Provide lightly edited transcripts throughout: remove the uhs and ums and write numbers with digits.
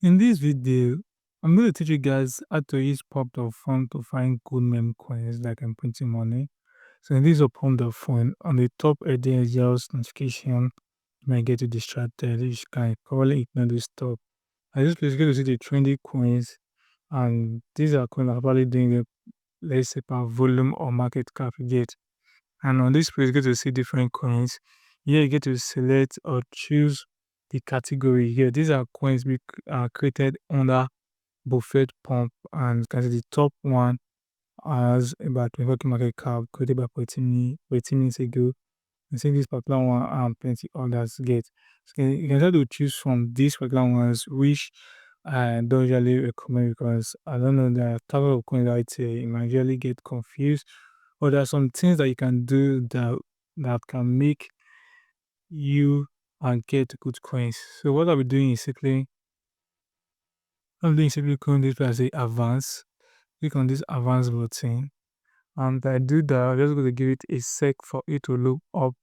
In this video, I'm going to teach you guys how to use Pump.fun to find good meme coins like I'm printing money. So in this Pump.fun, on the top heading is just notification. You might get you distracted. You can probably ignore this top. I just basically to see the trendy coins, and these are coins that are probably doing let's say per volume or market cap you get. And on this page, you get to see different coins. Here you get to select or choose the category. Here, these are coins we created under Buffett Pump, and you can see the top one has about 24K market cap, created by 14 minutes ago. I think this particular one and plenty others get. So you can try to choose from these particular ones, which I don't usually recommend because I don't know the type of coins out there. You might usually get confused, or there are some things that you can do that can make you and get good coins. So what I'll be doing is simply click on this where I say advance. Click on this advance button, and I do that. I'm just going to give it a sec for it to look up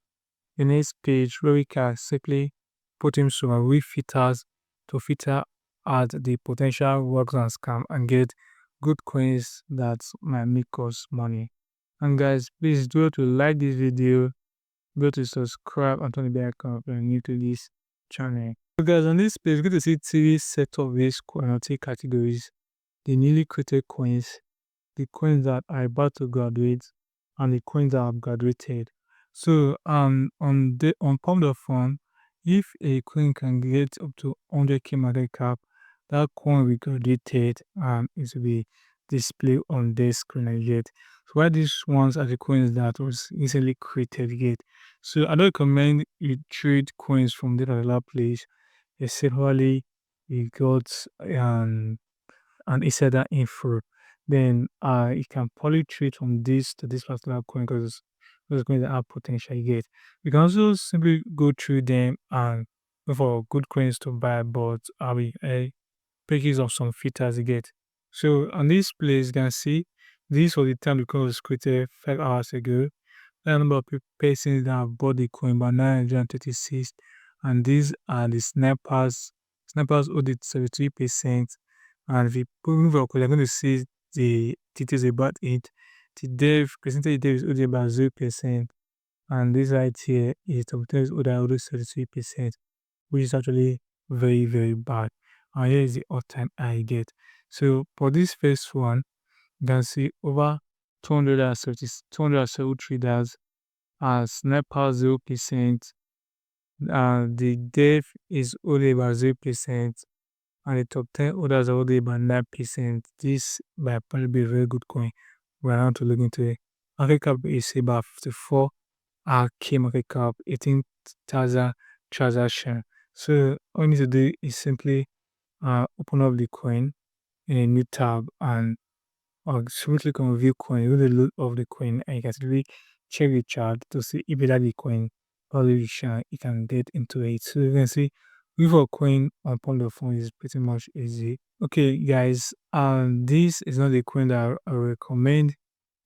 the next page where we can simply put in some filters to filter out the potential works and scam and get good coins that might make us money. And guys, please do to like this video, go to subscribe and turn the bell icon if you're new to this channel. So guys, on this page, you're going to see three sets of these three categories: the newly created coins, the coins that are about to graduate, and the coins that have graduated. So on Pump.fun, if a coin can get up to 100K market cap, that coin will graduated and it will be displayed on their screen I get. So why these ones are the coins that was recently created yet. So I don't recommend you trade coins from that other place, especially you got and insider info, then you can probably trade from this to this particular coin because those coins that have potential you get. You can also simply go through them and look for good coins to buy, but I'll be package of some filters you get. So on this place, you can see this was the time the coin was created 5 hours ago. The number of persons that have bought the coin by 936, and these are the snipers. Snipers owed it 73%. And if you move up, you're going to see the details about it. The dev percentage dev is only about 0%, and this right here is the percentage owed 33%, which is actually very, very bad. And here is the all-time high get. So for this first one, you can see over 270 traders, sniper 0%, the dev is only about 0%, and the top 10 orders are only about 9%. This might probably be a very good coin. We're now to look into it. Market cap is about 54 K market cap, 18,000 transaction. So all you need to do is simply open up the coin in a new tab and simply click on view coin, do the load of the coin, and you can simply check the chart to see if that the coin probably you can get into it. So you can see with a coin on Pump.fun is pretty much easy. Okay, guys, this is not the coin that I recommend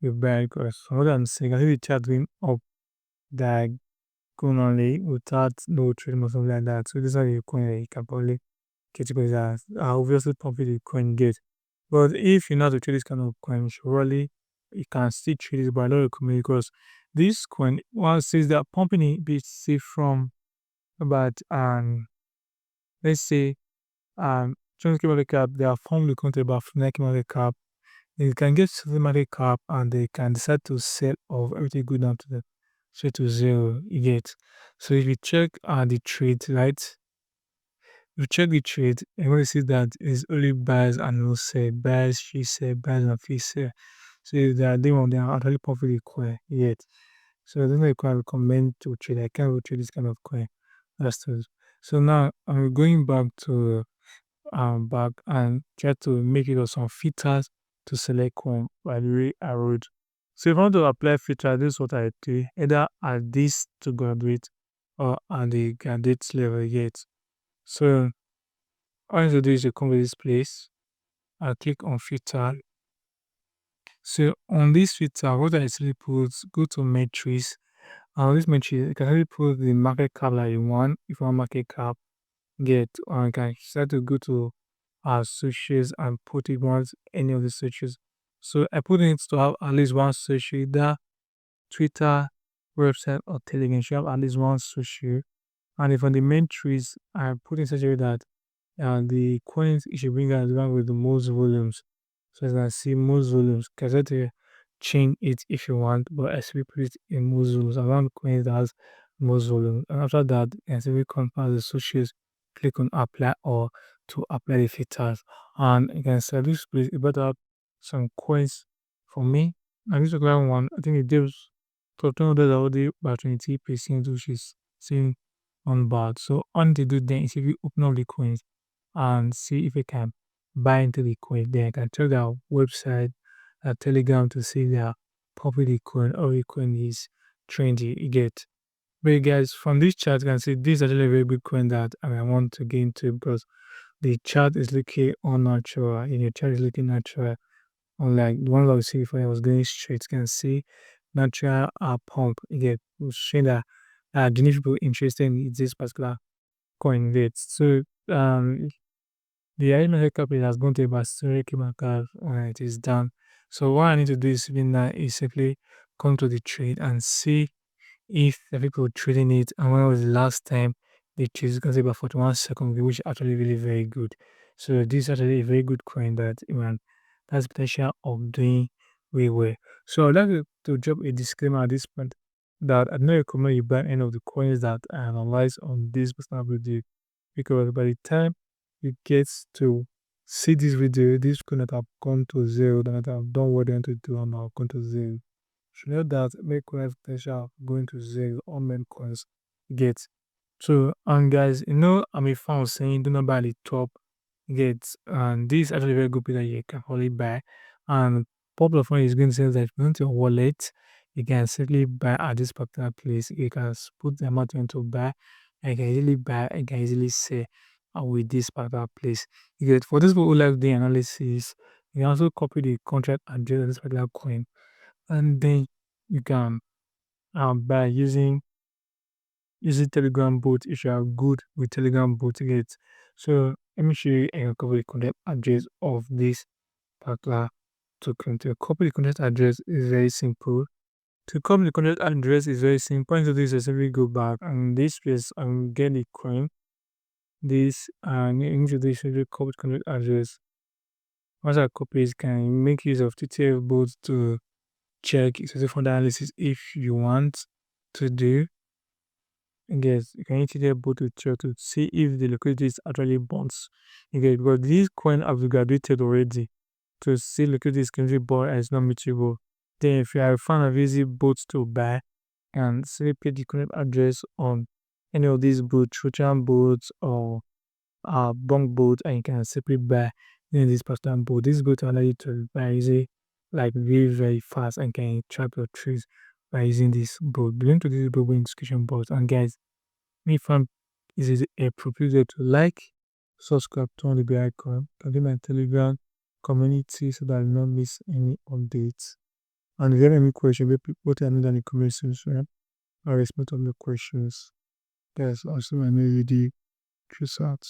you buy because from what I'm saying, I see the chart going up diagonally without no trading or something like that. So this is not the coin that you can probably get because obviously probably the coin get. But if you know how to trade this kind of coin, surely you can still trade it, but I don't recommend it because this coin one says that pumping it be safe from about let's say 20K market cap, they are formed to about 9K market cap. They can get to the market cap and they can decide to sell off everything go down to the straight to zero you get. So if you check the trade, right? You check the trade, and when you see that it's only buys and no sell, buys, she sell, buys and free sell. So they are actually perfectly coin yet. So I don't know if I recommend to trade. I can't trade this kind of coin. That's true. So now I'm going back and try to make it of some filters to select coin by the way I wrote. So if I want to apply filter, this is what I do. Either at this to graduate or at the graduate level yet. So all I need to do is to come to this place. I click on filter. So on this filter, what I actually put, go to metrics. And on this metric, you can actually put the market cap that you want. If you want market cap, get or you can start to go to searches and put it once any of the searches. So I put it to have at least one search, either Twitter, website, or Telegram. You should have at least one search. And if on the main trees, I put in such a way that the coins it should bring out the one with the most volumes. So as I see most volumes, can try to change it if you want, but I still put it in most volumes. Around coins that has most volume. And after that, I simply compare the socials, click on apply or to apply the filters. And you can say this place it better have some coins for me. And this particular one, I think it gives for 200 already by 20%, which is saying on board. So on to do then is if you open up the coins and see if you can buy into the coin. Then I can check their website, Telegram to see their popular coin or the coin is trendy. You get. But you guys, from this chart, you can see this is actually a very good coin that I want to get into because the chart is looking unnatural. And your chart is looking natural. Unlike the one that we see before, I was going straight. You can see natural pump. You get showing that the new people interested in this particular coin rate. So the market cap has gone to about 30 marker when it is done. So what I need to do is simply come to the trade and see if the people trading it and when was the last time they traded going to about 41 seconds, which is actually really very good. So this is actually a very good coin that has potential of doing really well. So I'd like to drop a disclaimer at this point that I don't recommend you buy any of the coins that I analyze on this personal video because by the time you get to see this video, this could not have gone to zero, that I've done what I want to do and I've gone to zero. So know that Memecoins potential of going to zero on Memecoins get. So and guys, I'm a fan of saying do not buy the top get, and this is actually a very good piece that you can probably buy. And Pump.fun is going to say that if you want your wallet, you can simply buy at this particular place. You can put the amount you want to buy, and you can easily buy, and you can easily sell with this particular place. You get for those people who like the analysis, you can also copy the contract address of this particular coin, and then you can buy using Telegram bot if you are good with Telegram bot to get. So let me show you a copy the contact address of this particular token. To copy the contact address is very simple. To copy the contact address is very simple. Point to this is simply go back and this place and get the coin. This and into this simply copy the contact address. Once I copy it, can make use of TTF bot to check specific fund analysis if you want to do. Yes, you can use TTF bot to check to see if the liquidity is actually bonds. Okay, because this coin have graduated already to see liquidity is currently bought and it's not mutable. Then if you are a fan of easy bots to buy and simply put the correct address on any of these boats, Trojan boats or bunk boat, and you can simply buy this particular boat. This boat allow you to buy easy, like very, very fast and can trap your trees by using this boat. Belong to this boat in description box. And guys, me fan is a proposal to like, subscribe, turn on the bell icon, can be my Telegram community so that I will not miss any updates. And if you have any question, put it in the comment section. I respect all the questions. Guys, also my new video. Cheers out.